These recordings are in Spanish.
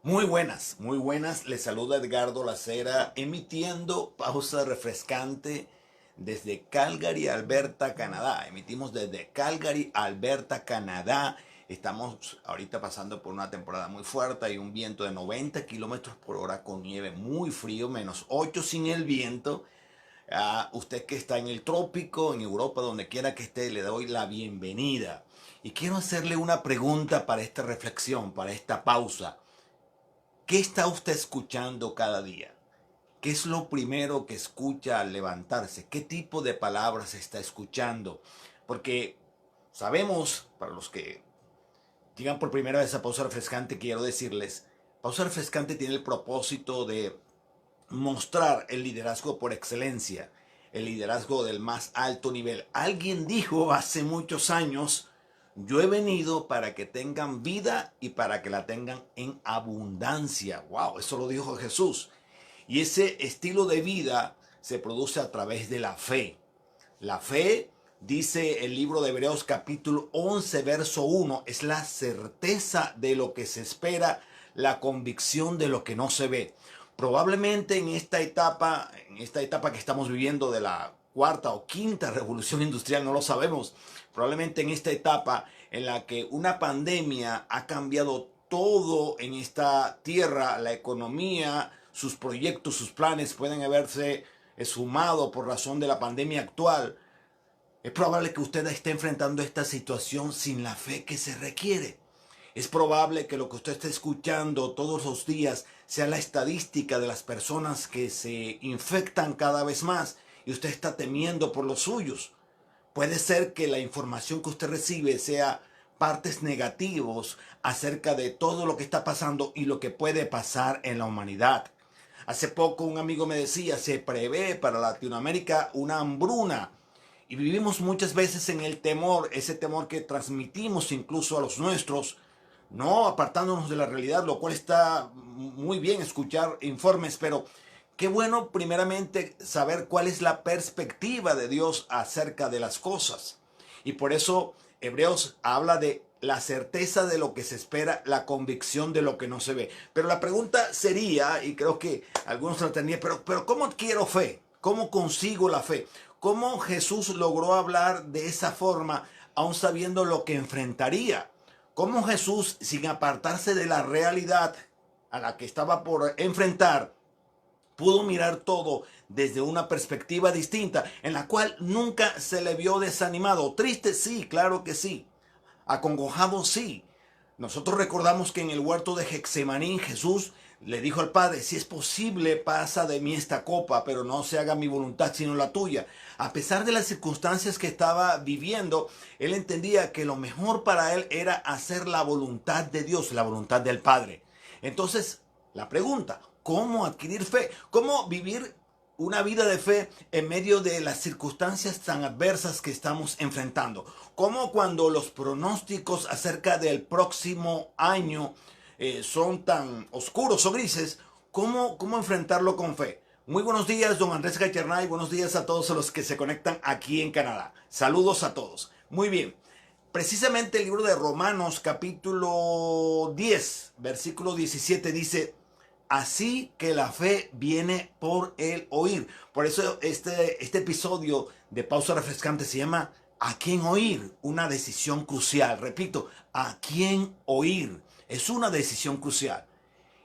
Muy buenas. Les saluda Edgardo Lacera, emitiendo pausa refrescante desde Calgary, Alberta, Canadá. Emitimos desde Calgary, Alberta, Canadá. Estamos ahorita pasando por una temporada muy fuerte y un viento de 90 kilómetros por hora con nieve muy frío, -8 sin el viento. A usted que está en el trópico, en Europa, donde quiera que esté, le doy la bienvenida. Y quiero hacerle una pregunta para esta reflexión, para esta pausa. ¿Qué está usted escuchando cada día? ¿Qué es lo primero que escucha al levantarse? ¿Qué tipo de palabras está escuchando? Porque sabemos, para los que llegan por primera vez a Pausa Refrescante, quiero decirles, Pausa Refrescante tiene el propósito de mostrar el liderazgo por excelencia, el liderazgo del más alto nivel. Alguien dijo hace muchos años: yo he venido para que tengan vida y para que la tengan en abundancia. Wow, eso lo dijo Jesús. Y ese estilo de vida se produce a través de la fe. La fe, dice el libro de Hebreos capítulo 11, verso 1, es la certeza de lo que se espera, la convicción de lo que no se ve. Probablemente en esta etapa que estamos viviendo de la cuarta o quinta revolución industrial, no lo sabemos, probablemente en esta etapa en la que una pandemia ha cambiado todo en esta tierra, la economía, sus proyectos, sus planes pueden haberse esfumado por razón de la pandemia actual. Es probable que usted esté enfrentando esta situación sin la fe que se requiere. Es probable que lo que usted esté escuchando todos los días sea la estadística de las personas que se infectan cada vez más y usted está temiendo por los suyos. Puede ser que la información que usted recibe sea partes negativos acerca de todo lo que está pasando y lo que puede pasar en la humanidad. Hace poco un amigo me decía, se prevé para Latinoamérica una hambruna. Y vivimos muchas veces en el temor, ese temor que transmitimos incluso a los nuestros, no apartándonos de la realidad, lo cual está muy bien escuchar informes, pero qué bueno primeramente saber cuál es la perspectiva de Dios acerca de las cosas. Y por eso Hebreos habla de la certeza de lo que se espera, la convicción de lo que no se ve. Pero la pregunta sería, y creo que algunos lo entendían, pero ¿cómo adquiero fe? ¿Cómo consigo la fe? ¿Cómo Jesús logró hablar de esa forma, aún sabiendo lo que enfrentaría? ¿Cómo Jesús, sin apartarse de la realidad a la que estaba por enfrentar, pudo mirar todo desde una perspectiva distinta, en la cual nunca se le vio desanimado? Triste, sí, claro que sí. Acongojado, sí. Nosotros recordamos que en el huerto de Getsemaní Jesús le dijo al Padre: si es posible, pasa de mí esta copa, pero no se haga mi voluntad sino la tuya. A pesar de las circunstancias que estaba viviendo, él entendía que lo mejor para él era hacer la voluntad de Dios, la voluntad del Padre. Entonces, la pregunta: ¿cómo adquirir fe? ¿Cómo vivir una vida de fe en medio de las circunstancias tan adversas que estamos enfrentando? Como cuando los pronósticos acerca del próximo año son tan oscuros o grises, ¿cómo enfrentarlo con fe? Muy buenos días, don Andrés Gachernay. Buenos días a todos los que se conectan aquí en Canadá. Saludos a todos. Muy bien. Precisamente el libro de Romanos capítulo 10, versículo 17 dice: así que la fe viene por el oír. Por eso este episodio de Pausa Refrescante se llama ¿a quién oír? Una decisión crucial. Repito, ¿a quién oír? Es una decisión crucial.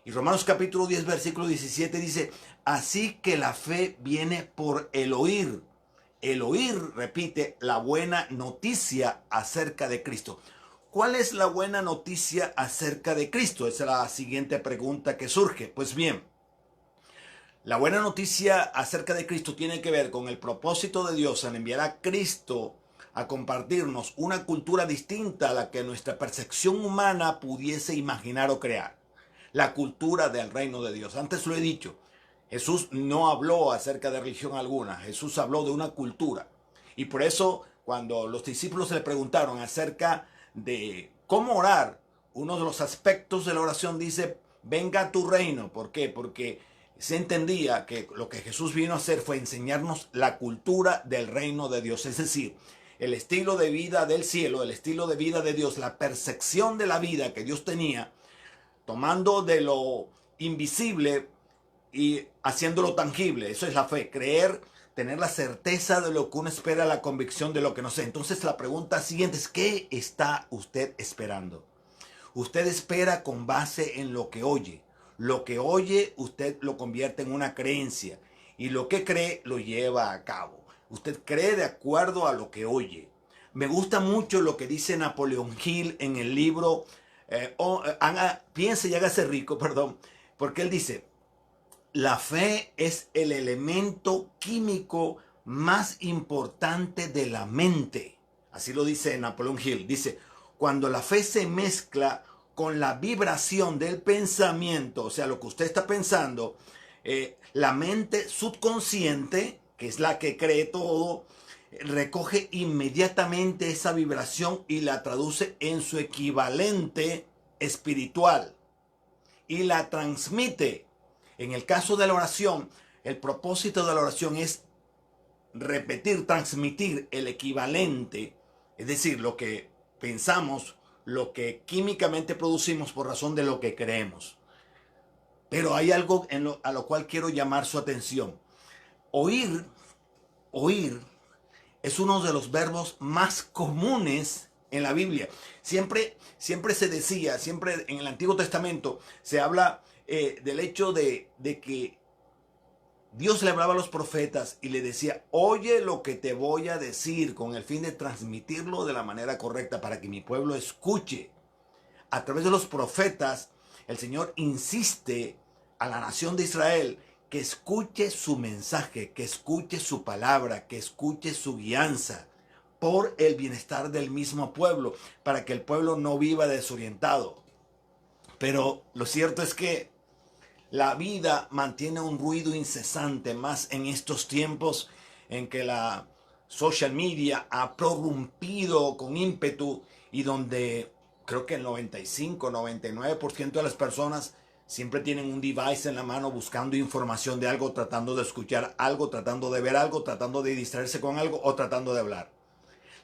Y Romanos capítulo 10, versículo 17 dice: así que la fe viene por el oír. El oír, repite, la buena noticia acerca de Cristo. ¿Cuál es la buena noticia acerca de Cristo? Esa es la siguiente pregunta que surge. Pues bien, la buena noticia acerca de Cristo tiene que ver con el propósito de Dios en enviar a Cristo a compartirnos una cultura distinta a la que nuestra percepción humana pudiese imaginar o crear. La cultura del reino de Dios. Antes lo he dicho, Jesús no habló acerca de religión alguna. Jesús habló de una cultura. Y por eso, cuando los discípulos le preguntaron acerca de cómo orar, uno de los aspectos de la oración dice: venga tu reino. ¿Por qué? Porque se entendía que lo que Jesús vino a hacer fue enseñarnos la cultura del reino de Dios, es decir, el estilo de vida del cielo, el estilo de vida de Dios, la percepción de la vida que Dios tenía, tomando de lo invisible y haciéndolo tangible. Eso es la fe, creer, tener la certeza de lo que uno espera, la convicción de lo que no sé. Entonces la pregunta siguiente es, ¿qué está usted esperando? Usted espera con base en lo que oye. Lo que oye usted lo convierte en una creencia y lo que cree lo lleva a cabo. Usted cree de acuerdo a lo que oye. Me gusta mucho lo que dice Napoleón Hill en el libro Piense y hágase rico, perdón, porque él dice, la fe es el elemento químico más importante de la mente. Así lo dice Napoleón Hill. Dice, cuando la fe se mezcla con la vibración del pensamiento, o sea, lo que usted está pensando, la mente subconsciente, que es la que cree todo, recoge inmediatamente esa vibración y la traduce en su equivalente espiritual y la transmite. En el caso de la oración, el propósito de la oración es repetir, transmitir el equivalente, es decir, lo que pensamos, lo que químicamente producimos por razón de lo que creemos. Pero hay algo a lo cual quiero llamar su atención. Oír es uno de los verbos más comunes en la Biblia. Siempre se decía, siempre en el Antiguo Testamento se habla del hecho de que Dios le hablaba a los profetas y le decía, oye lo que te voy a decir, con el fin de transmitirlo de la manera correcta para que mi pueblo escuche. A través de los profetas, el Señor insiste a la nación de Israel que escuche su mensaje, que escuche su palabra, que escuche su guianza por el bienestar del mismo pueblo, para que el pueblo no viva desorientado. Pero lo cierto es que la vida mantiene un ruido incesante, más en estos tiempos en que la social media ha prorrumpido con ímpetu y donde creo que el 95-99% de las personas siempre tienen un device en la mano buscando información de algo, tratando de escuchar algo, tratando de ver algo, tratando de distraerse con algo o tratando de hablar.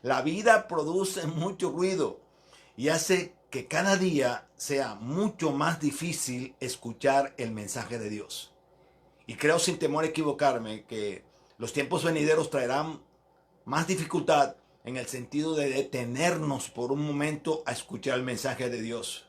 La vida produce mucho ruido y hace que cada día sea mucho más difícil escuchar el mensaje de Dios. Y creo sin temor a equivocarme que los tiempos venideros traerán más dificultad en el sentido de detenernos por un momento a escuchar el mensaje de Dios.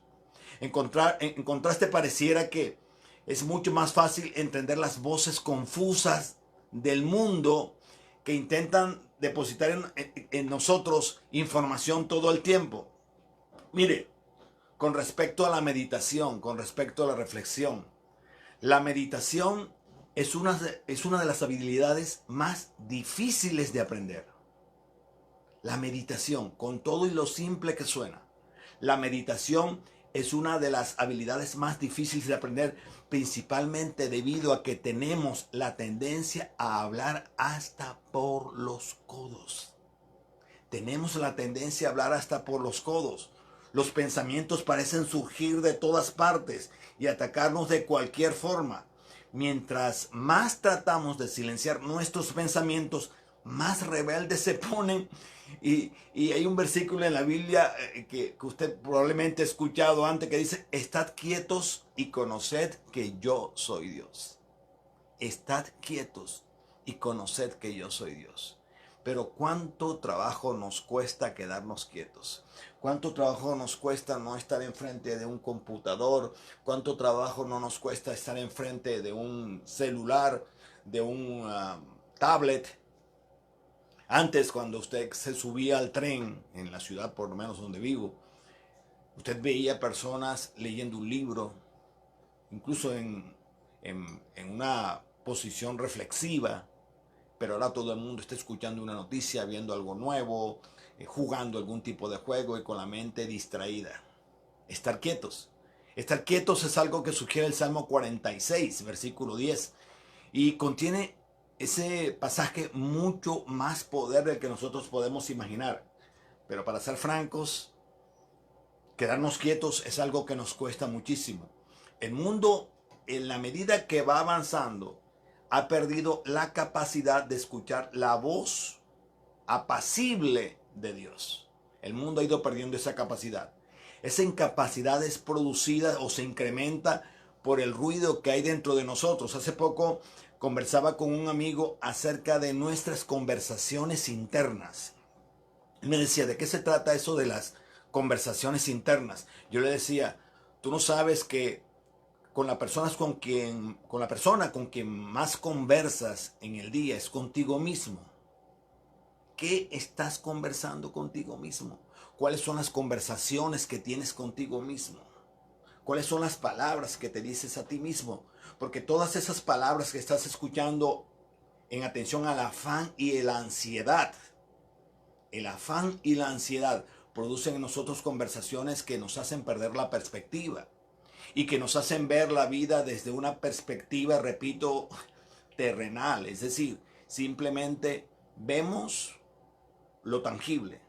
En contraste, pareciera que es mucho más fácil entender las voces confusas del mundo que intentan depositar en nosotros información todo el tiempo. Mire, con respecto a la meditación, con respecto a la reflexión, la meditación es una de las habilidades más difíciles de aprender. La meditación, con todo y lo simple que suena, la meditación es una de las habilidades más difíciles de aprender, principalmente debido a que tenemos la tendencia a hablar hasta por los codos. Tenemos la tendencia a hablar hasta por los codos. Los pensamientos parecen surgir de todas partes y atacarnos de cualquier forma. Mientras más tratamos de silenciar nuestros pensamientos, más rebeldes se ponen. Y hay un versículo en la Biblia que usted probablemente ha escuchado antes que dice, estad quietos y conoced que yo soy Dios. Estad quietos y conoced que yo soy Dios. Pero cuánto trabajo nos cuesta quedarnos quietos. Cuánto trabajo nos cuesta no estar enfrente de un computador. Cuánto trabajo no nos cuesta estar enfrente de un celular, de un tablet. Antes, cuando usted se subía al tren, en la ciudad por lo menos donde vivo, usted veía personas leyendo un libro, incluso en una posición reflexiva, pero ahora todo el mundo está escuchando una noticia, viendo algo nuevo, jugando algún tipo de juego y con la mente distraída. Estar quietos. Estar quietos es algo que sugiere el Salmo 46, versículo 10, y contiene ese pasaje mucho más poder del que nosotros podemos imaginar. Pero para ser francos, quedarnos quietos es algo que nos cuesta muchísimo. El mundo, en la medida que va avanzando, ha perdido la capacidad de escuchar la voz apacible de Dios. El mundo ha ido perdiendo esa capacidad. Esa incapacidad es producida o se incrementa por el ruido que hay dentro de nosotros. Hace poco conversaba con un amigo acerca de nuestras conversaciones internas. Él me decía, ¿de qué se trata eso de las conversaciones internas? Yo le decía, tú no sabes que con la persona con quien más conversas en el día es contigo mismo. ¿Qué estás conversando contigo mismo? ¿Cuáles son las conversaciones que tienes contigo mismo? ¿Cuáles son las palabras que te dices a ti mismo? Porque todas esas palabras que estás escuchando en atención al afán y la ansiedad, el afán y la ansiedad producen en nosotros conversaciones que nos hacen perder la perspectiva y que nos hacen ver la vida desde una perspectiva, repito, terrenal. Es decir, simplemente vemos lo tangible.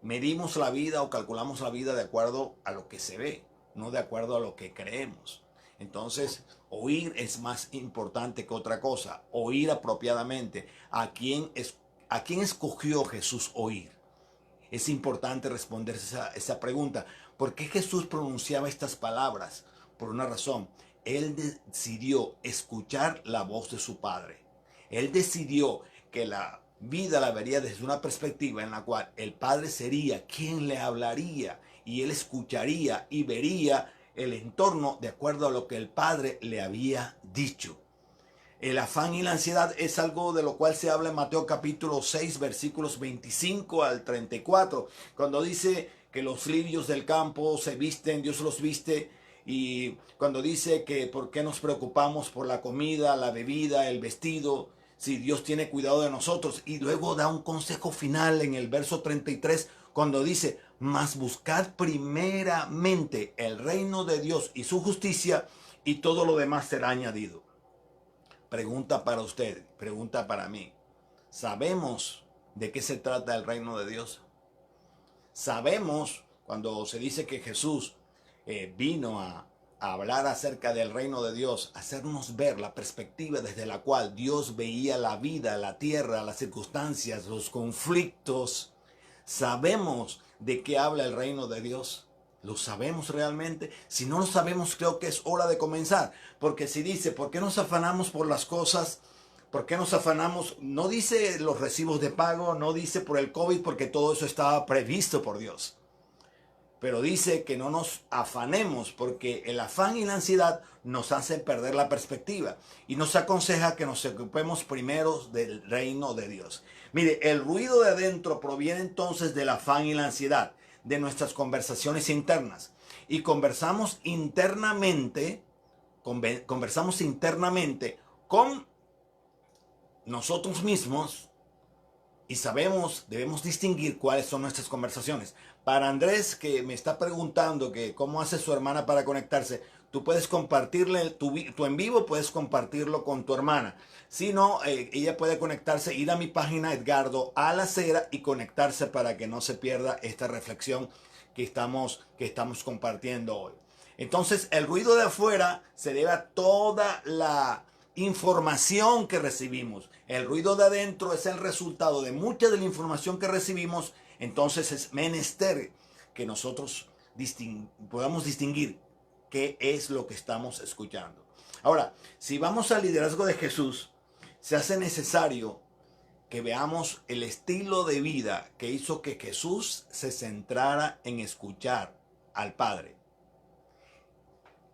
Medimos la vida o calculamos la vida de acuerdo a lo que se ve, no de acuerdo a lo que creemos. Entonces, oír es más importante que otra cosa. Oír apropiadamente. ¿A quién escogió Jesús oír? Es importante responderse esa pregunta. ¿Por qué Jesús pronunciaba estas palabras? Por una razón. Él decidió escuchar la voz de su Padre. Él decidió que la vida la vería desde una perspectiva en la cual el Padre sería quien le hablaría y él escucharía y vería el entorno de acuerdo a lo que el Padre le había dicho. El afán y la ansiedad es algo de lo cual se habla en Mateo capítulo 6, versículos 25 al 34, cuando dice que los lirios del campo se visten, Dios los viste, y cuando dice que por qué nos preocupamos por la comida, la bebida, el vestido, si Dios tiene cuidado de nosotros. Y luego da un consejo final en el verso 33, cuando dice, mas buscad primeramente el reino de Dios y su justicia, y todo lo demás será añadido. Pregunta para usted, pregunta para mí. ¿Sabemos de qué se trata el reino de Dios? Sabemos cuando se dice que Jesús vino a hablar acerca del reino de Dios, hacernos ver la perspectiva desde la cual Dios veía la vida, la tierra, las circunstancias, los conflictos. ¿Sabemos de qué habla el reino de Dios? ¿Lo sabemos realmente? Si no lo sabemos, creo que es hora de comenzar. Porque si dice, ¿por qué nos afanamos por las cosas? ¿Por qué nos afanamos? No dice los recibos de pago, no dice por el COVID, porque todo eso estaba previsto por Dios. Pero dice que no nos afanemos, porque el afán y la ansiedad nos hacen perder la perspectiva. Y nos aconseja que nos ocupemos primero del reino de Dios. Mire, el ruido de adentro proviene entonces del afán y la ansiedad, de nuestras conversaciones internas. Y conversamos internamente con nosotros mismos y debemos distinguir cuáles son nuestras conversaciones. Para Andrés, que me está preguntando que cómo hace su hermana para conectarse, tú puedes compartirle tu en vivo, puedes compartirlo con tu hermana. Si no, ella puede conectarse, ir a mi página Edgardo Alacera y conectarse para que no se pierda esta reflexión que estamos compartiendo hoy. Entonces, el ruido de afuera se debe a toda la información que recibimos. El ruido de adentro es el resultado de mucha de la información que recibimos. Entonces es menester que nosotros podamos distinguir qué es lo que estamos escuchando. Ahora, si vamos al liderazgo de Jesús, se hace necesario que veamos el estilo de vida que hizo que Jesús se centrara en escuchar al Padre.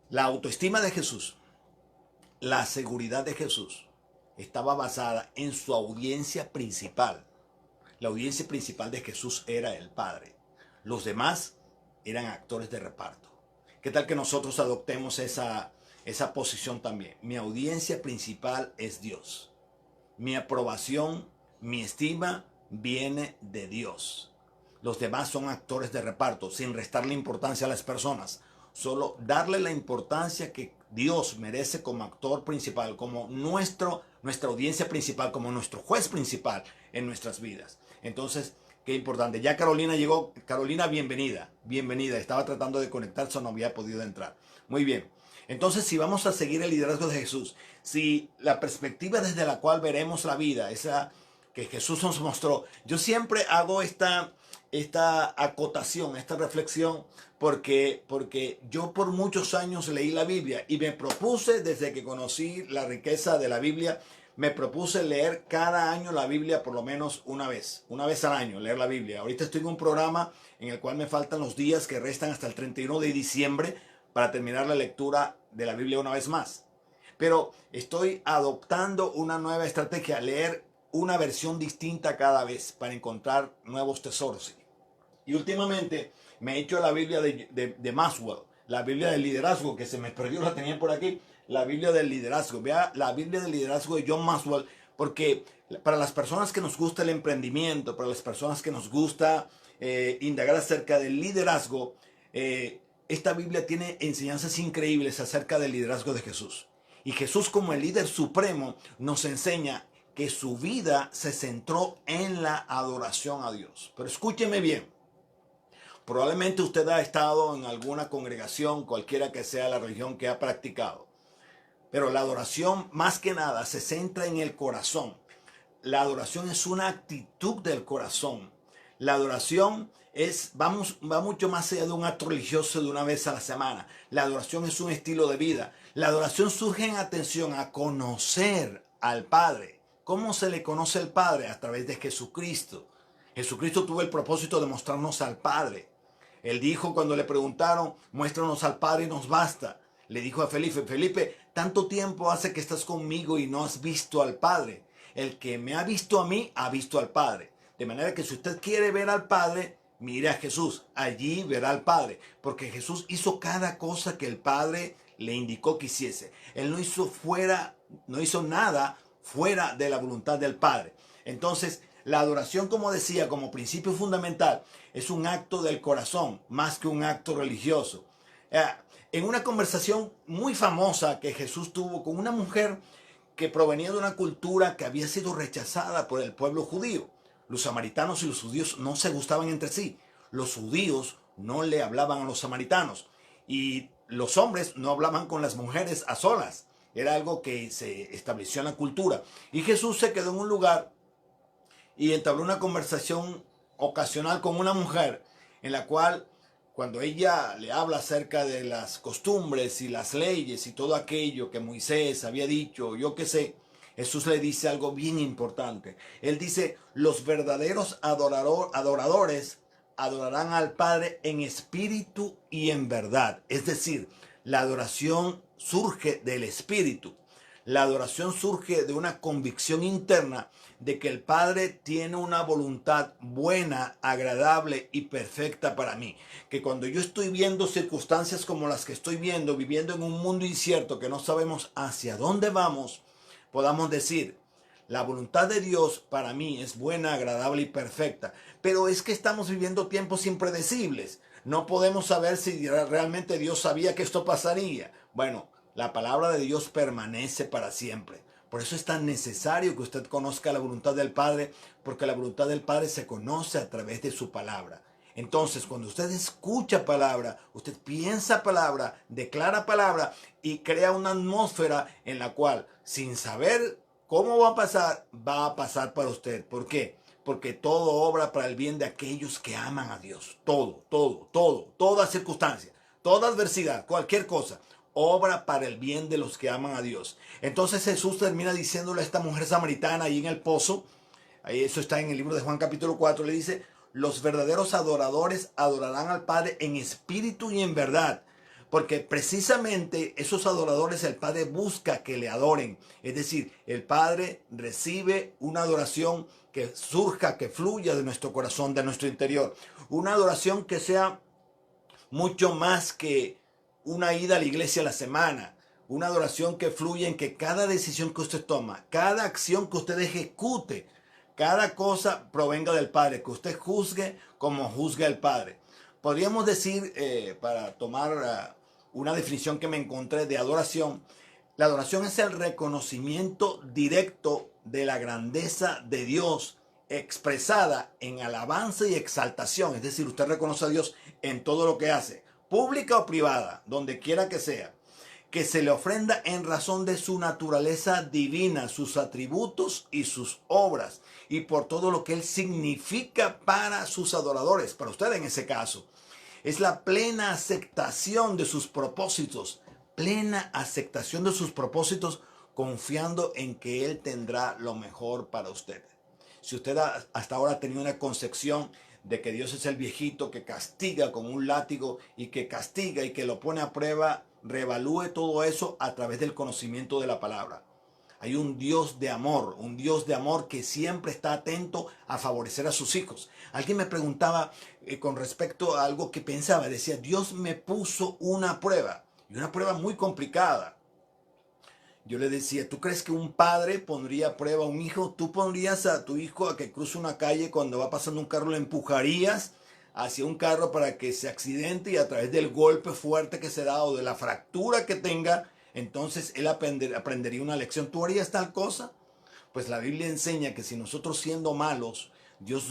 La autoestima de Jesús, la seguridad de Jesús estaba basada en su audiencia principal. La audiencia principal de Jesús era el Padre. Los demás eran actores de reparto. ¿Qué tal que nosotros adoptemos esa posición también? Mi audiencia principal es Dios. Mi aprobación, mi estima viene de Dios. Los demás son actores de reparto, sin restarle importancia a las personas. Solo darle la importancia que Dios merece como actor principal, como nuestra audiencia principal, como nuestro juez principal en nuestras vidas. Entonces, qué importante. Ya Carolina llegó. Carolina, bienvenida. Bienvenida. Estaba tratando de conectarse, no había podido entrar. Muy bien. Entonces, si vamos a seguir el liderazgo de Jesús, si la perspectiva desde la cual veremos la vida, esa que Jesús nos mostró, yo siempre hago esta esta acotación, esta reflexión, porque yo por muchos años leí la Biblia y me propuse, desde que conocí la riqueza de la Biblia, me propuse leer cada año la Biblia por lo menos una vez al año, leer la Biblia. Ahorita estoy en un programa en el cual me faltan los días que restan hasta el 31 de diciembre para terminar la lectura de la Biblia una vez más. Pero estoy adoptando una nueva estrategia, leer una versión distinta cada vez para encontrar nuevos tesoros. Y últimamente me he hecho la Biblia de Maxwell, la Biblia del liderazgo, que se me perdió, la tenía por aquí, la Biblia del liderazgo. Vea la Biblia del liderazgo de John Maxwell, porque para las personas que nos gusta el emprendimiento, para las personas que nos gusta indagar acerca del liderazgo, esta Biblia tiene enseñanzas increíbles acerca del liderazgo de Jesús. Y Jesús, como el líder supremo, nos enseña que su vida se centró en la adoración a Dios. Pero escúcheme bien. Probablemente usted ha estado en alguna congregación, cualquiera que sea la religión que ha practicado. Pero la adoración, más que nada, se centra en el corazón. La adoración es una actitud del corazón. La adoración va mucho más allá de un acto religioso de una vez a la semana. La adoración es un estilo de vida. La adoración surge en atención a conocer al Padre. ¿Cómo se le conoce al Padre? A través de Jesucristo. Jesucristo tuvo el propósito de mostrarnos al Padre. Él dijo cuando le preguntaron, muéstranos al Padre y nos basta. Le dijo a Felipe, Felipe, tanto tiempo hace que estás conmigo y no has visto al Padre. El que me ha visto a mí, ha visto al Padre. De manera que si usted quiere ver al Padre, mire a Jesús. Allí verá al Padre. Porque Jesús hizo cada cosa que el Padre le indicó que hiciese. Él no hizo nada fuera de la voluntad del Padre. Entonces, la adoración, como decía, como principio fundamental, es un acto del corazón, más que un acto religioso. En una conversación muy famosa que Jesús tuvo con una mujer que provenía de una cultura que había sido rechazada por el pueblo judío. Los samaritanos y los judíos no se gustaban entre sí. Los judíos no le hablaban a los samaritanos. Y los hombres no hablaban con las mujeres a solas. Era algo que se estableció en la cultura. Y Jesús se quedó en un lugar y entabló una conversación ocasional con una mujer en la cual, cuando ella le habla acerca de las costumbres y las leyes y todo aquello que Moisés había dicho, yo qué sé, Jesús le dice algo bien importante. Él dice, los verdaderos adoradores adorarán al Padre en espíritu y en verdad. Es decir, la adoración surge del espíritu. La adoración surge de una convicción interna de que el Padre tiene una voluntad buena, agradable y perfecta para mí. Que cuando yo estoy viendo circunstancias como las que estoy viendo, viviendo en un mundo incierto que no sabemos hacia dónde vamos, podamos decir, la voluntad de Dios para mí es buena, agradable y perfecta. Pero es que estamos viviendo tiempos impredecibles. No podemos saber si realmente Dios sabía que esto pasaría. Bueno, la palabra de Dios permanece para siempre. Por eso es tan necesario que usted conozca la voluntad del Padre, porque la voluntad del Padre se conoce a través de su palabra. Entonces, cuando usted escucha palabra, usted piensa palabra, declara palabra y crea una atmósfera en la cual, sin saber cómo va a pasar para usted. ¿Por qué? Porque todo obra para el bien de aquellos que aman a Dios. Toda circunstancia, toda adversidad, cualquier cosa obra para el bien de los que aman a Dios. Entonces Jesús termina diciéndole a esta mujer samaritana ahí en el pozo, ahí eso está en el libro de Juan capítulo 4, le dice, los verdaderos adoradores adorarán al Padre en espíritu y en verdad. Porque precisamente esos adoradores el Padre busca que le adoren. Es decir, el Padre recibe una adoración que surja, que fluya de nuestro corazón, de nuestro interior. Una adoración que sea mucho más que una ida a la iglesia a la semana, una adoración que fluye en que cada decisión que usted toma, cada acción que usted ejecute, cada cosa provenga del Padre, que usted juzgue como juzga el Padre. Podríamos decir, para tomar una definición que me encontré de adoración, la adoración es el reconocimiento directo de la grandeza de Dios expresada en alabanza y exaltación. Es decir, usted reconoce a Dios en todo lo que hace, pública o privada, donde quiera que sea. que se le ofrenda en razón de su naturaleza divina, sus atributos y sus obras, y por todo lo que Él significa para sus adoradores, para usted en ese caso. Es la plena aceptación de sus propósitos, plena aceptación de sus propósitos, confiando en que Él tendrá lo mejor para usted. Si usted hasta ahora ha tenido una concepción de que Dios es el viejito que castiga con un látigo y que castiga y que lo pone a prueba, reevalúe todo eso a través del conocimiento de la palabra. Hay un Dios de amor que siempre está atento a favorecer a sus hijos. Alguien me preguntaba con respecto a algo que pensaba, decía, Dios me puso una prueba, y una prueba muy complicada. Yo le decía, ¿tú crees que un padre pondría a prueba a un hijo? ¿Tú pondrías a tu hijo a que cruce una calle cuando va pasando un carro, le empujarías hacia un carro para que se accidente y a través del golpe fuerte que se da o de la fractura que tenga, entonces él aprendería una lección? ¿Tú harías tal cosa? Pues la Biblia enseña que si nosotros siendo malos, Dios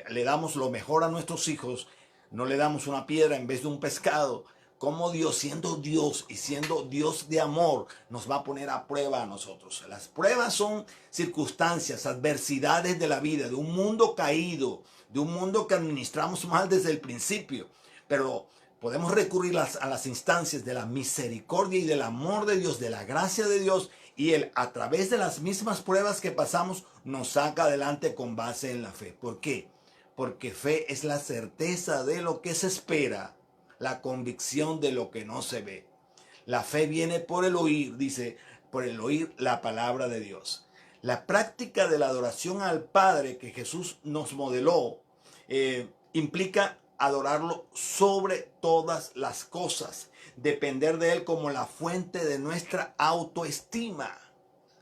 le damos lo mejor a nuestros hijos, no le damos una piedra en vez de un pescado, como Dios, siendo Dios y siendo Dios de amor, nos va a poner a prueba a nosotros. Las pruebas son circunstancias, adversidades de la vida, de un mundo caído, de un mundo que administramos mal desde el principio. Pero podemos recurrir a las instancias de la misericordia y del amor de Dios, de la gracia de Dios, y Él a través de las mismas pruebas que pasamos nos saca adelante con base en la fe. ¿Por qué? Porque fe es la certeza de lo que se espera, la convicción de lo que no se ve. La fe viene por el oír, dice, por el oír la palabra de Dios. La práctica de la adoración al Padre que Jesús nos modeló implica adorarlo sobre todas las cosas, depender de Él como la fuente de nuestra autoestima.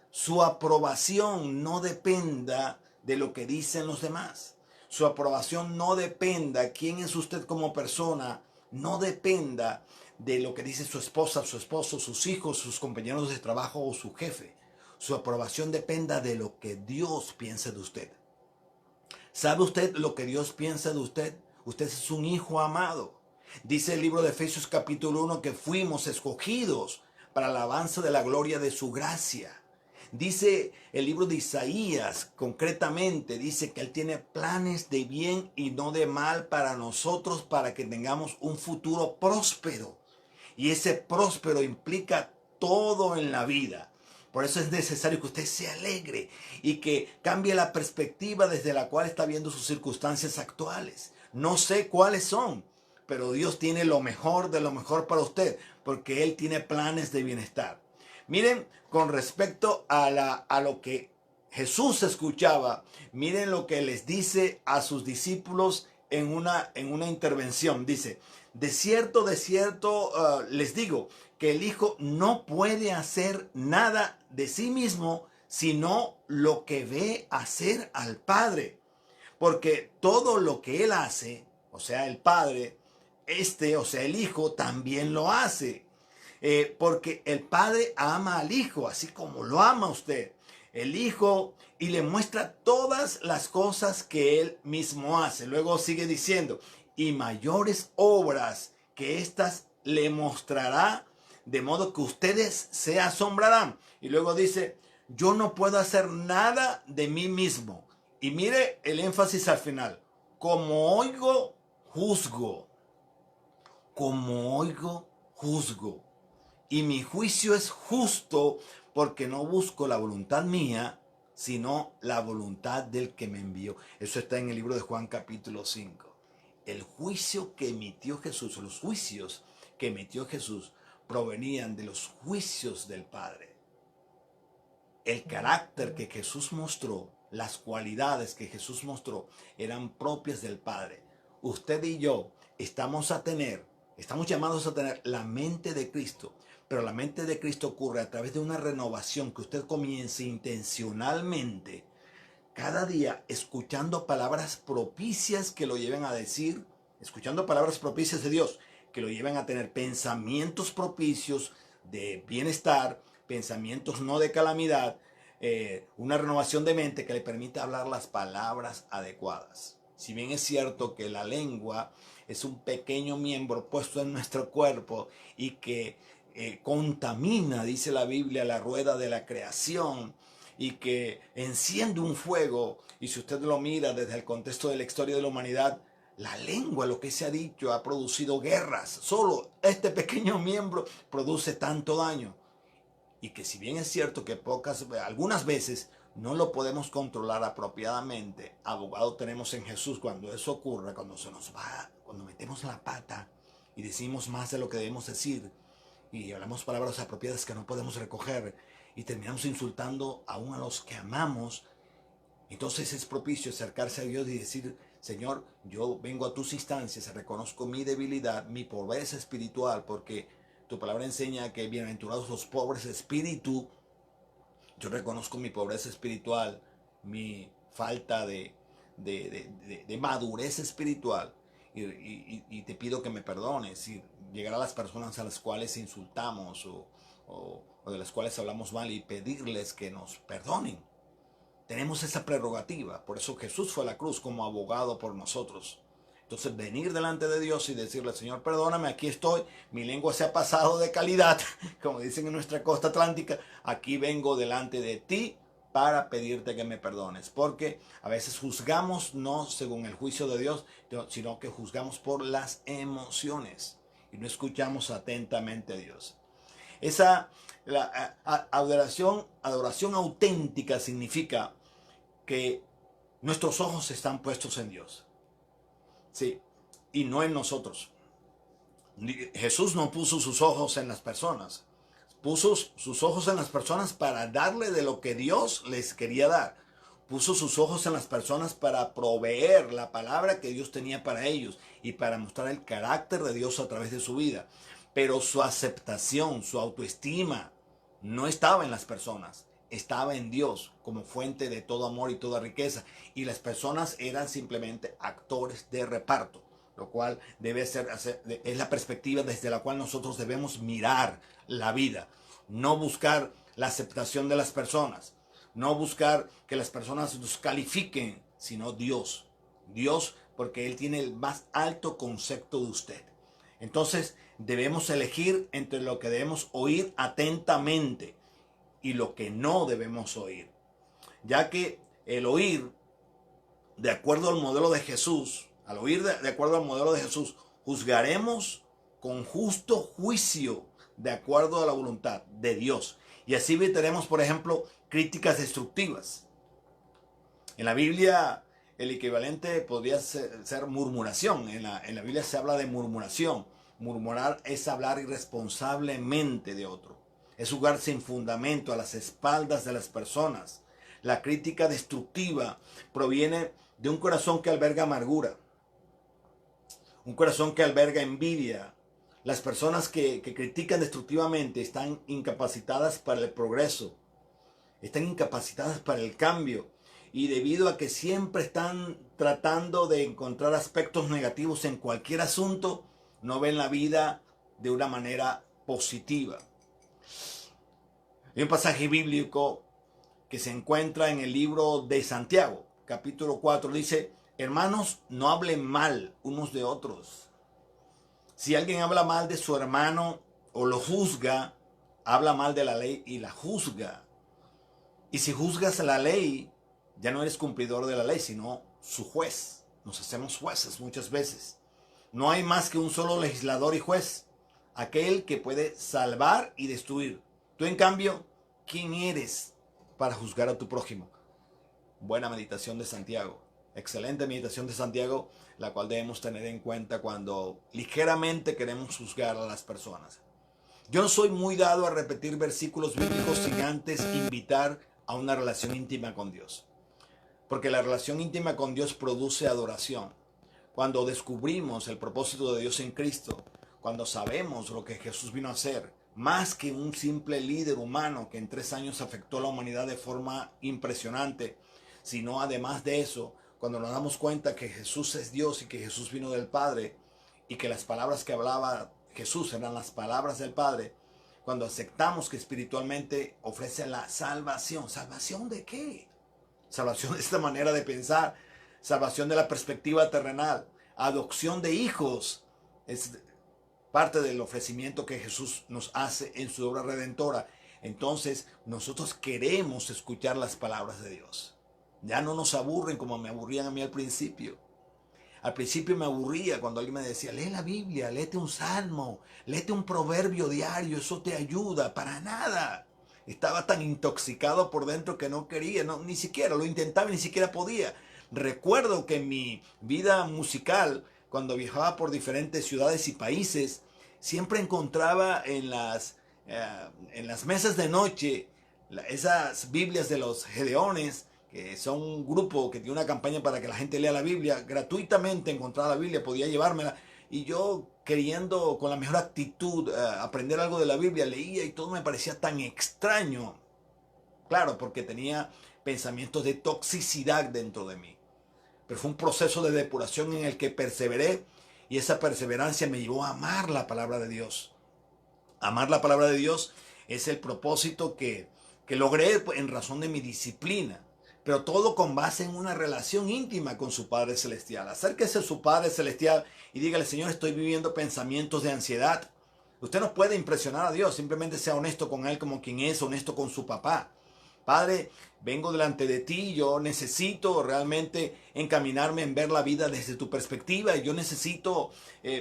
Su aprobación no dependa de lo que dicen los demás. Su aprobación no dependa quién es usted como persona, no dependa de lo que dice su esposa, su esposo, sus hijos, sus compañeros de trabajo o su jefe. Su aprobación dependa de lo que Dios piensa de usted. ¿Sabe usted lo que Dios piensa de usted? Usted es un hijo amado. Dice el libro de Efesios capítulo 1 que fuimos escogidos para la alabanza de la gloria de su gracia. Dice el libro de Isaías, concretamente, dice que Él tiene planes de bien y no de mal para nosotros, para que tengamos un futuro próspero. Y ese próspero implica todo en la vida. Por eso es necesario que usted se alegre y que cambie la perspectiva desde la cual está viendo sus circunstancias actuales. No sé cuáles son, pero Dios tiene lo mejor de lo mejor para usted, porque Él tiene planes de bienestar. Miren, con respecto a lo que Jesús escuchaba, miren lo que les dice a sus discípulos en una intervención. Dice, de cierto, les digo que el Hijo no puede hacer nada de sí mismo, sino lo que ve hacer al Padre. Porque todo lo que Él hace, o sea, el Padre, o sea, el Hijo, también lo hace. Porque el Padre ama al Hijo, así como lo ama usted. El Hijo, y le muestra todas las cosas que Él mismo hace. Luego sigue diciendo, y mayores obras que éstas le mostrará, de modo que ustedes se asombrarán. Y luego dice, yo no puedo hacer nada de mí mismo. Y mire el énfasis al final, como oigo, juzgo. Como oigo, juzgo. Y mi juicio es justo porque no busco la voluntad mía, sino la voluntad del que me envió. Eso está en el libro de Juan capítulo 5. El juicio que emitió Jesús, los juicios que emitió Jesús, provenían de los juicios del Padre. El carácter que Jesús mostró, las cualidades que Jesús mostró, eran propias del Padre. Usted y yo estamos llamados a tener la mente de Cristo. Pero la mente de Cristo ocurre a través de una renovación que usted comience intencionalmente cada día escuchando palabras propicias que lo lleven a decir, escuchando palabras propicias de Dios, que lo lleven a tener pensamientos propicios de bienestar, pensamientos no de calamidad, una renovación de mente que le permita hablar las palabras adecuadas. Si bien es cierto que la lengua es un pequeño miembro puesto en nuestro cuerpo y que contamina, dice la Biblia, la rueda de la creación y que enciende un fuego. Y si usted lo mira desde el contexto de la historia de la humanidad, la lengua, lo que se ha dicho, ha producido guerras. Solo este pequeño miembro produce tanto daño. Y que si bien es cierto que algunas veces no lo podemos controlar apropiadamente, abogado tenemos en Jesús cuando eso ocurre, cuando se nos va, cuando metemos la pata y decimos más de lo que debemos decir y hablamos palabras apropiadas que no podemos recoger y terminamos insultando aún a los que amamos. Entonces es propicio acercarse a Dios y decir: Señor, yo vengo a tus instancias, reconozco mi debilidad, mi pobreza espiritual, porque tu palabra enseña que bienaventurados los pobres de espíritu. Yo reconozco mi pobreza espiritual, mi falta de madurez espiritual, y te pido que me perdones. Y llegar a las personas a las cuales insultamos o de las cuales hablamos mal y pedirles que nos perdonen. Tenemos esa prerrogativa. Por eso Jesús fue a la cruz como abogado por nosotros. Entonces venir delante de Dios y decirle: Señor, perdóname, aquí estoy, mi lengua se ha pasado de calidad, como dicen en nuestra costa atlántica, aquí vengo delante de ti para pedirte que me perdones. Porque a veces juzgamos no según el juicio de Dios, sino que juzgamos por las emociones y no escuchamos atentamente a Dios. Adoración auténtica significa que nuestros ojos están puestos en Dios. Sí, y no en nosotros. Jesús no puso sus ojos en las personas. Puso sus ojos en las personas para darle de lo que Dios les quería dar. Puso sus ojos en las personas para proveer la palabra que Dios tenía para ellos y para mostrar el carácter de Dios a través de su vida. Pero su aceptación, su autoestima no estaba en las personas, estaba en Dios como fuente de todo amor y toda riqueza. Y las personas eran simplemente actores de reparto, lo cual es la perspectiva desde la cual nosotros debemos mirar la vida. No buscar la aceptación de las personas, no buscar que las personas nos califiquen, sino Dios. Dios, porque Él tiene el más alto concepto de usted. Entonces debemos elegir entre lo que debemos oír atentamente y lo que no debemos oír, ya que el oír de acuerdo al modelo de Jesús, al oír de acuerdo al modelo de Jesús, juzgaremos con justo juicio de acuerdo a la voluntad de Dios. Y así tenemos, por ejemplo, críticas destructivas. En la Biblia el equivalente podría ser murmuración. En la Biblia se habla de murmuración. Murmurar es hablar irresponsablemente de otro. Es jugar sin fundamento a las espaldas de las personas. La crítica destructiva proviene de un corazón que alberga amargura, un corazón que alberga envidia. Las personas que critican destructivamente están incapacitadas para el progreso, están incapacitadas para el cambio, y debido a que siempre están tratando de encontrar aspectos negativos en cualquier asunto, no ven la vida de una manera positiva. Hay un pasaje bíblico que se encuentra en el libro de Santiago, capítulo 4, dice: hermanos, no hablen mal unos de otros. Si alguien habla mal de su hermano o lo juzga, habla mal de la ley y la juzga. Y si juzgas la ley, ya no eres cumplidor de la ley, sino su juez. Nos hacemos jueces muchas veces. No hay más que un solo legislador y juez, aquel que puede salvar y destruir. Tú, en cambio, ¿quién eres para juzgar a tu prójimo? Buena meditación de Santiago. Excelente meditación de Santiago, la cual debemos tener en cuenta cuando ligeramente queremos juzgar a las personas. Yo no soy muy dado a repetir versículos bíblicos sin antes invitar a una relación íntima con Dios. Porque la relación íntima con Dios produce adoración. Cuando descubrimos el propósito de Dios en Cristo, cuando sabemos lo que Jesús vino a hacer, más que un simple líder humano que en 3 años afectó a la humanidad de forma impresionante, sino además de eso, cuando nos damos cuenta que Jesús es Dios y que Jesús vino del Padre y que las palabras que hablaba Jesús eran las palabras del Padre, cuando aceptamos que espiritualmente ofrece la salvación. ¿Salvación de qué? Salvación de esta manera de pensar, salvación de la perspectiva terrenal, adopción de hijos, parte del ofrecimiento que Jesús nos hace en su obra redentora. Entonces nosotros queremos escuchar las palabras de Dios. Ya no nos aburren como me aburrían a mí al principio. Al principio me aburría cuando alguien me decía, lee la Biblia, léete un salmo, léete un proverbio diario, eso te ayuda. Para nada. Estaba tan intoxicado por dentro que no quería, no, ni siquiera lo intentaba, ni siquiera podía. Recuerdo que en mi vida musical, cuando viajaba por diferentes ciudades y países, siempre encontraba en las mesas de noche esas Biblias de los Gedeones, que son un grupo que tiene una campaña para que la gente lea la Biblia. Gratuitamente encontraba la Biblia, podía llevármela. Y yo, queriendo con la mejor actitud aprender algo de la Biblia, leía y todo me parecía tan extraño. Claro, porque tenía pensamientos de toxicidad dentro de mí. Pero fue un proceso de depuración en el que perseveré, y esa perseverancia me llevó a amar la palabra de Dios. Amar la palabra de Dios es el propósito que logré en razón de mi disciplina. Pero todo con base en una relación íntima con su Padre Celestial. Acérquese a su Padre Celestial y dígale, Señor, estoy viviendo pensamientos de ansiedad. Usted no puede impresionar a Dios, simplemente sea honesto con Él como quien es, honesto con su papá. Padre, vengo delante de ti, yo necesito realmente encaminarme en ver la vida desde tu perspectiva. Yo necesito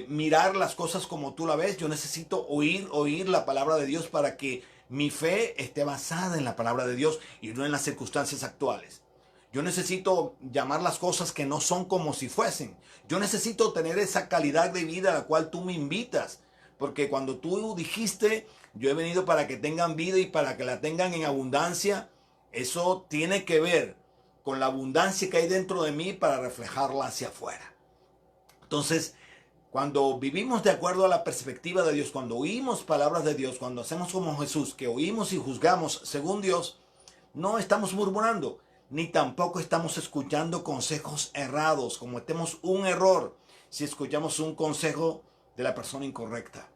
mirar las cosas como tú la ves. Yo necesito oír la palabra de Dios para que mi fe esté basada en la palabra de Dios y no en las circunstancias actuales. Yo necesito llamar las cosas que no son como si fuesen. Yo necesito tener esa calidad de vida a la cual tú me invitas. Porque cuando tú dijiste, yo he venido para que tengan vida y para que la tengan en abundancia, eso tiene que ver con la abundancia que hay dentro de mí para reflejarla hacia afuera. Entonces, cuando vivimos de acuerdo a la perspectiva de Dios, cuando oímos palabras de Dios, cuando hacemos como Jesús, que oímos y juzgamos según Dios, no estamos murmurando, ni tampoco estamos escuchando consejos errados. Cometemos un error si escuchamos un consejo de la persona incorrecta.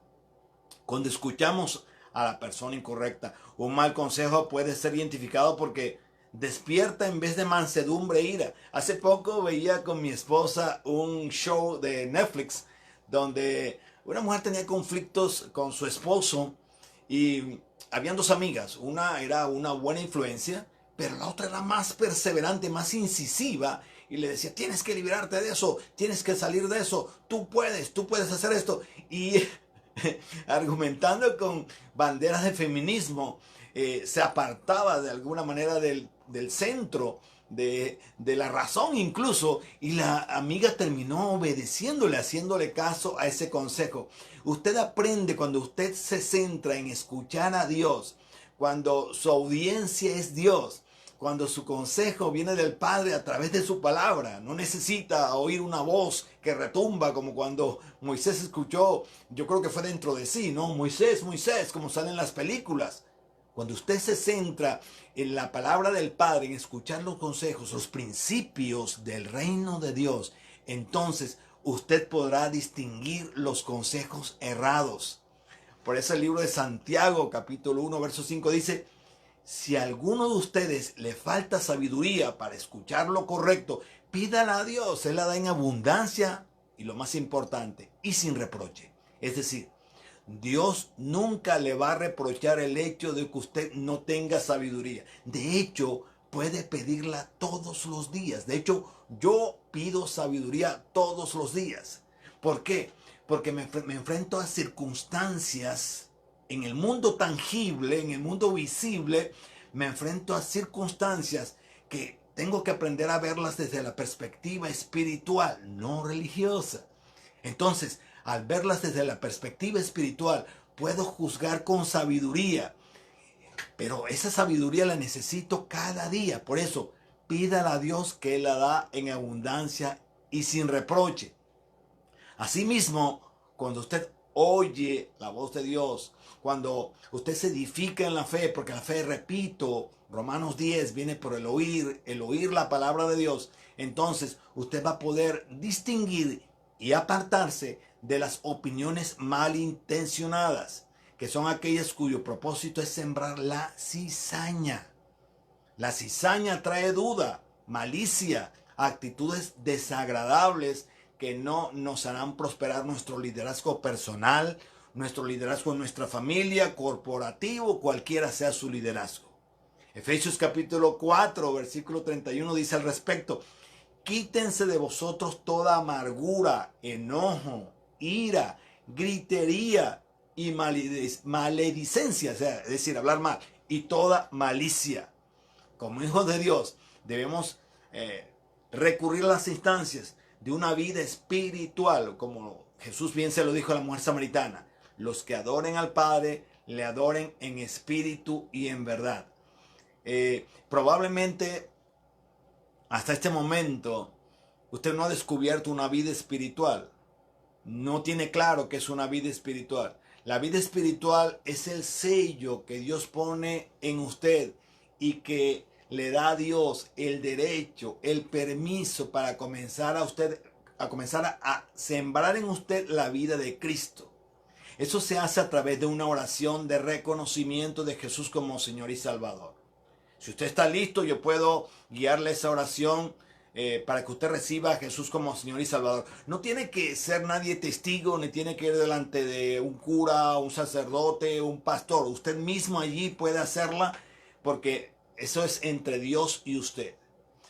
Cuando escuchamos a la persona incorrecta, un mal consejo puede ser identificado porque despierta en vez de mansedumbre ira. Hace poco veía con mi esposa un show de Netflix donde una mujer tenía conflictos con su esposo y habían dos amigas. Una era una buena influencia, pero la otra era más perseverante, más incisiva, y le decía, tienes que liberarte de eso, tienes que salir de eso, tú puedes hacer esto. Y argumentando con banderas de feminismo, se apartaba de alguna manera del centro de la razón incluso, y la amiga terminó obedeciéndole, haciéndole caso a ese consejo. Usted aprende cuando usted se centra en escuchar a Dios, cuando su audiencia es Dios, cuando su consejo viene del Padre a través de su palabra. No necesita oír una voz que retumba como cuando Moisés escuchó, yo creo que fue dentro de sí, ¿no? Moisés, Moisés, como salen en las películas. Cuando usted se centra en la palabra del Padre, en escuchar los consejos, los principios del reino de Dios, entonces usted podrá distinguir los consejos errados. Por eso el libro de Santiago, capítulo 1, verso 5 dice, si a alguno de ustedes le falta sabiduría para escuchar lo correcto, pídala a Dios, Él la da en abundancia y lo más importante, y sin reproche. Es decir, Dios nunca le va a reprochar el hecho de que usted no tenga sabiduría. De hecho, puede pedirla todos los días. De hecho, yo pido sabiduría todos los días. ¿Por qué? Porque me enfrento a circunstancias en el mundo tangible, en el mundo visible. Me enfrento a circunstancias que tengo que aprender a verlas desde la perspectiva espiritual, no religiosa. Entonces, al verlas desde la perspectiva espiritual, puedo juzgar con sabiduría. Pero esa sabiduría la necesito cada día. Por eso, pídala a Dios que Él la da en abundancia y sin reproche. Asimismo, cuando usted oye la voz de Dios, cuando usted se edifica en la fe, porque la fe, repito, Romanos 10 viene por el oír la palabra de Dios, entonces usted va a poder distinguir y apartarse de las opiniones malintencionadas, que son aquellas cuyo propósito es sembrar la cizaña. La cizaña trae duda, malicia, actitudes desagradables que no nos harán prosperar nuestro liderazgo personal, nuestro liderazgo en nuestra familia, corporativo, cualquiera sea su liderazgo. Efesios capítulo 4, versículo 31 dice al respecto: quítense de vosotros toda amargura, enojo, ira, gritería y maledicencia, o sea, es decir, hablar mal, y toda malicia. Como hijos de Dios debemos recurrir a las instancias de una vida espiritual, como Jesús bien se lo dijo a la mujer samaritana: los que adoren al Padre, le adoren en espíritu y en verdad. Probablemente hasta este momento usted no ha descubierto una vida espiritual. No tiene claro qué es una vida espiritual. La vida espiritual es el sello que Dios pone en usted y que le da a Dios el derecho, el permiso para comenzar a sembrar en usted la vida de Cristo. Eso se hace a través de una oración de reconocimiento de Jesús como Señor y Salvador. Si usted está listo, yo puedo guiarle esa oración para que usted reciba a Jesús como Señor y Salvador. No tiene que ser nadie testigo, ni tiene que ir delante de un cura, un sacerdote, un pastor. Usted mismo allí puede hacerla, porque eso es entre Dios y usted.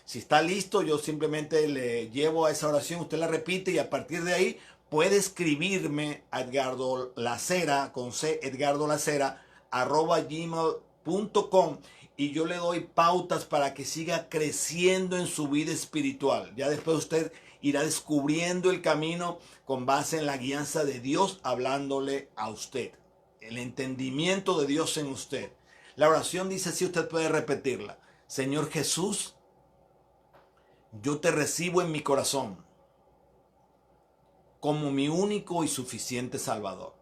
Si está listo, yo simplemente le llevo a esa oración, usted la repite y a partir de ahí puede escribirme a Edgardo Lacera, con C, Edgardo Lacera, @gmail.com, y yo le doy pautas para que siga creciendo en su vida espiritual. Ya después usted irá descubriendo el camino con base en la guianza de Dios hablándole a usted. El entendimiento de Dios en usted. La oración dice así, usted puede repetirla: Señor Jesús, yo te recibo en mi corazón como mi único y suficiente Salvador.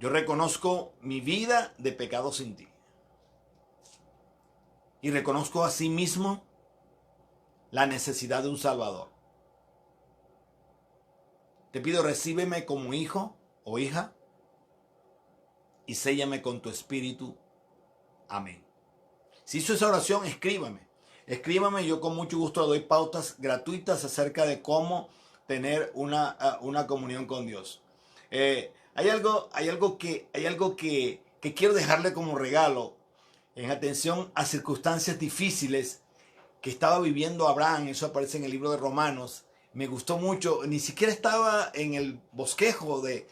Yo reconozco mi vida de pecado sin ti. Y reconozco asimismo la necesidad de un Salvador. Te pido, recíbeme como hijo o hija y séllame con tu espíritu. Amén. Si hizo esa oración, escríbame. Escríbame, yo con mucho gusto le doy pautas gratuitas acerca de cómo tener una comunión con Dios. Hay algo que quiero dejarle como regalo en atención a circunstancias difíciles que estaba viviendo Abraham. Eso aparece en el libro de Romanos. Me gustó mucho. Ni siquiera estaba en el bosquejo de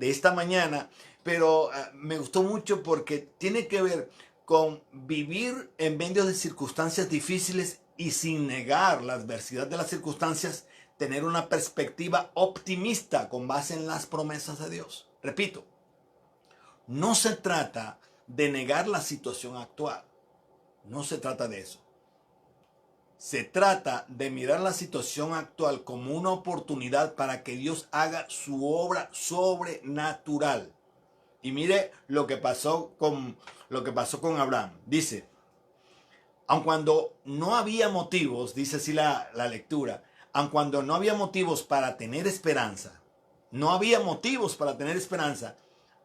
esta mañana, pero me gustó mucho porque tiene que ver con vivir en medio de circunstancias difíciles y sin negar la adversidad de las circunstancias, tener una perspectiva optimista con base en las promesas de Dios. Repito, no se trata de negar la situación actual. No se trata de eso. Se trata de mirar la situación actual como una oportunidad para que Dios haga su obra sobrenatural. Y mire lo que pasó con Abraham. Dice, aun cuando no había motivos, dice así la lectura, aun cuando no había motivos para tener esperanza,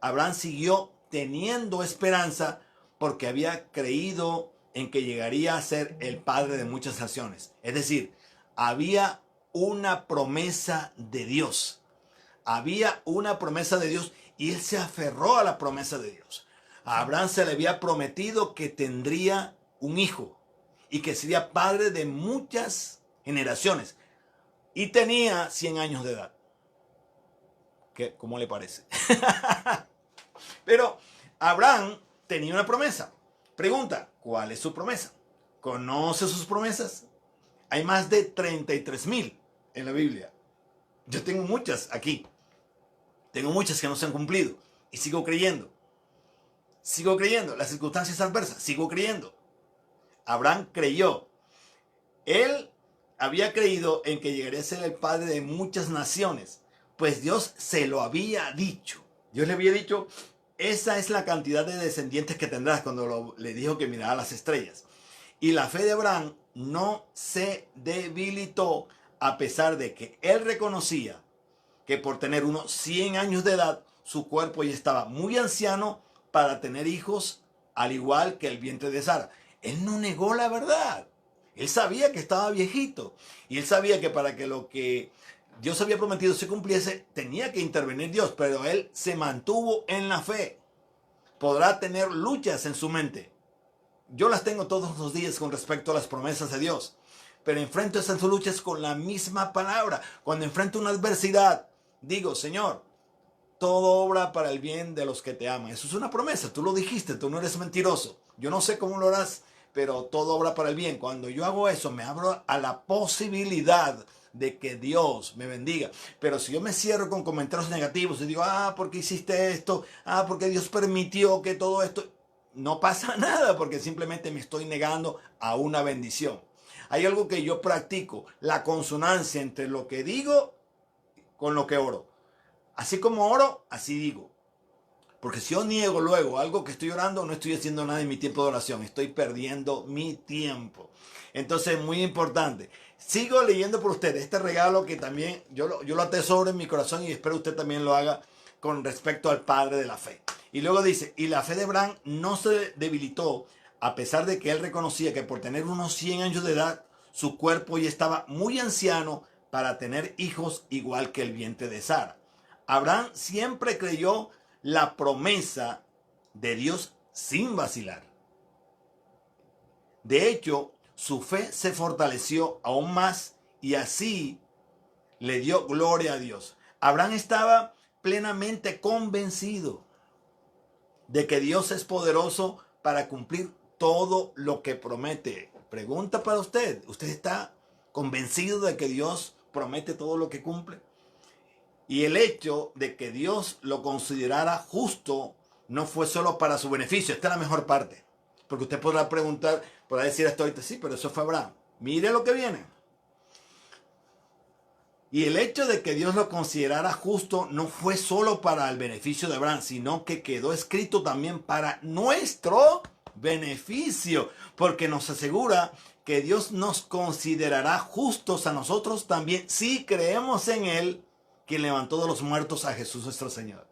Abraham siguió teniendo esperanza porque había creído en que llegaría a ser el padre de muchas naciones. Es decir, había una promesa de Dios. Había una promesa de Dios y él se aferró a la promesa de Dios. A Abraham se le había prometido que tendría un hijo y que sería padre de muchas generaciones. Y tenía 100 años de edad. ¿Cómo le parece? Pero Abraham tenía una promesa. Pregunta, ¿cuál es su promesa? ¿Conoce sus promesas? Hay más de 33,000 en la Biblia. Yo tengo muchas aquí. Tengo muchas que no se han cumplido. Y sigo creyendo. Sigo creyendo. Las circunstancias adversas. Sigo creyendo. Abraham creyó. Él había creído en que llegaría a ser el padre de muchas naciones. Pues Dios se lo había dicho. Dios le había dicho, esa es la cantidad de descendientes que tendrás, cuando le dijo que mirara las estrellas. Y la fe de Abraham no se debilitó, a pesar de que él reconocía que por tener unos 100 años de edad, su cuerpo ya estaba muy anciano para tener hijos, al igual que el vientre de Sara. Él no negó la verdad. Él sabía que estaba viejito y él sabía que para que lo que Dios había prometido se cumpliese, tenía que intervenir Dios, pero él se mantuvo en la fe. Podrá tener luchas en su mente. Yo las tengo todos los días con respecto a las promesas de Dios, pero enfrento esas luchas con la misma palabra. Cuando enfrento una adversidad, digo, Señor, todo obra para el bien de los que te aman. Eso es una promesa, tú lo dijiste, tú no eres mentiroso. Yo no sé cómo lo harás, pero todo obra para el bien. Cuando yo hago eso, me abro a la posibilidad de que Dios me bendiga. Pero si yo me cierro con comentarios negativos y digo, ¿por qué hiciste esto? Porque Dios permitió que todo esto... No pasa nada porque simplemente me estoy negando a una bendición. Hay algo que yo practico, la consonancia entre lo que digo con lo que oro. Así como oro, así digo. Porque si yo niego luego algo que estoy orando, no estoy haciendo nada en mi tiempo de oración. Estoy perdiendo mi tiempo. Entonces, muy importante. Sigo leyendo por usted este regalo que también yo lo atesoro en mi corazón y espero usted también lo haga con respecto al Padre de la fe. Y luego dice, y la fe de Abraham no se debilitó a pesar de que él reconocía que por tener unos 100 años de edad, su cuerpo ya estaba muy anciano para tener hijos igual que el vientre de Sara. Abraham siempre creyó la promesa de Dios sin vacilar. De hecho, su fe se fortaleció aún más y así le dio gloria a Dios. Abraham estaba plenamente convencido de que Dios es poderoso para cumplir todo lo que promete. Pregunta para usted, ¿usted está convencido de que Dios promete todo lo que cumple? Y el hecho de que Dios lo considerara justo no fue solo para su beneficio. Esta es la mejor parte. Porque usted podrá preguntar, podrá decir esto ahorita, sí, pero eso fue Abraham. Mire lo que viene. Y el hecho de que Dios lo considerara justo no fue solo para el beneficio de Abraham, sino que quedó escrito también para nuestro beneficio, porque nos asegura que Dios nos considerará justos a nosotros también si creemos en Él, quien levantó de los muertos a Jesús nuestro Señor.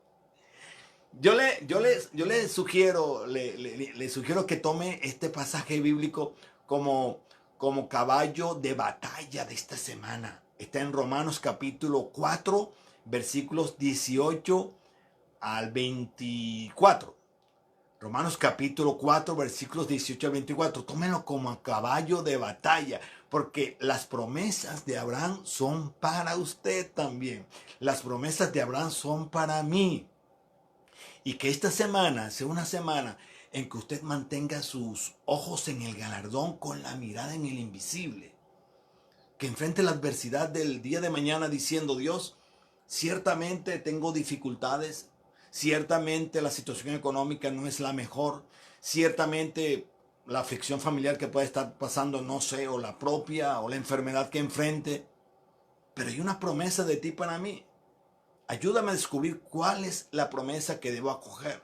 Yo le sugiero, le sugiero que tome este pasaje bíblico como caballo de batalla de esta semana. Está en Romanos capítulo 4, versículos 18 al 24. Romanos capítulo 4, versículos 18 al 24. Tómenlo como caballo de batalla, porque las promesas de Abraham son para usted también. Las promesas de Abraham son para mí. Y que esta semana sea una semana en que usted mantenga sus ojos en el galardón con la mirada en el invisible. Que enfrente la adversidad del día de mañana diciendo, Dios, ciertamente tengo dificultades, ciertamente la situación económica no es la mejor, ciertamente la aflicción familiar que puede estar pasando, no sé, o la propia, o la enfermedad que enfrente, pero hay una promesa de ti para mí. Ayúdame a descubrir cuál es la promesa que debo acoger.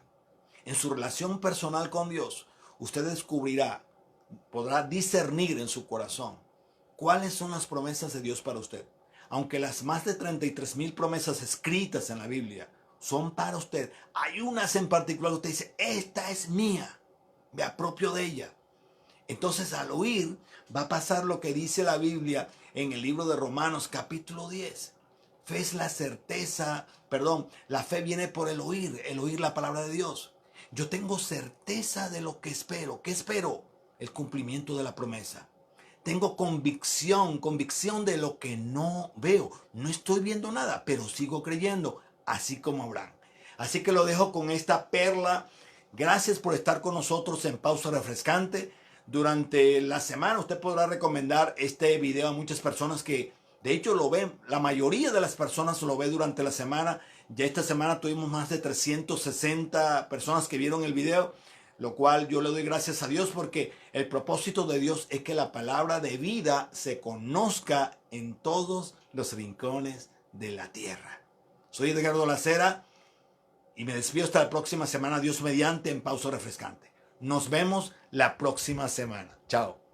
En su relación personal con Dios, usted descubrirá, podrá discernir en su corazón cuáles son las promesas de Dios para usted. Aunque las más de 33,000 promesas escritas en la Biblia son para usted, hay unas en particular que usted dice, esta es mía, me apropio de ella. Entonces al oír va a pasar lo que dice la Biblia en el libro de Romanos capítulo 10. Fe es la certeza, la fe viene por el oír la palabra de Dios. Yo tengo certeza de lo que espero. ¿Qué espero? El cumplimiento de la promesa. Tengo convicción de lo que no veo. No estoy viendo nada, pero sigo creyendo, así como Abraham. Así que lo dejo con esta perla. Gracias por estar con nosotros en Pausa Refrescante. Durante la semana usted podrá recomendar este video a muchas personas que de hecho lo ven. La mayoría de las personas lo ve durante la semana. Ya esta semana tuvimos más de 360 personas que vieron el video, lo cual yo le doy gracias a Dios porque el propósito de Dios es que la palabra de vida se conozca en todos los rincones de la tierra. Soy Edgardo Lacera y me despido hasta la próxima semana, Dios mediante, en Pausa Refrescante. Nos vemos la próxima semana. Chao.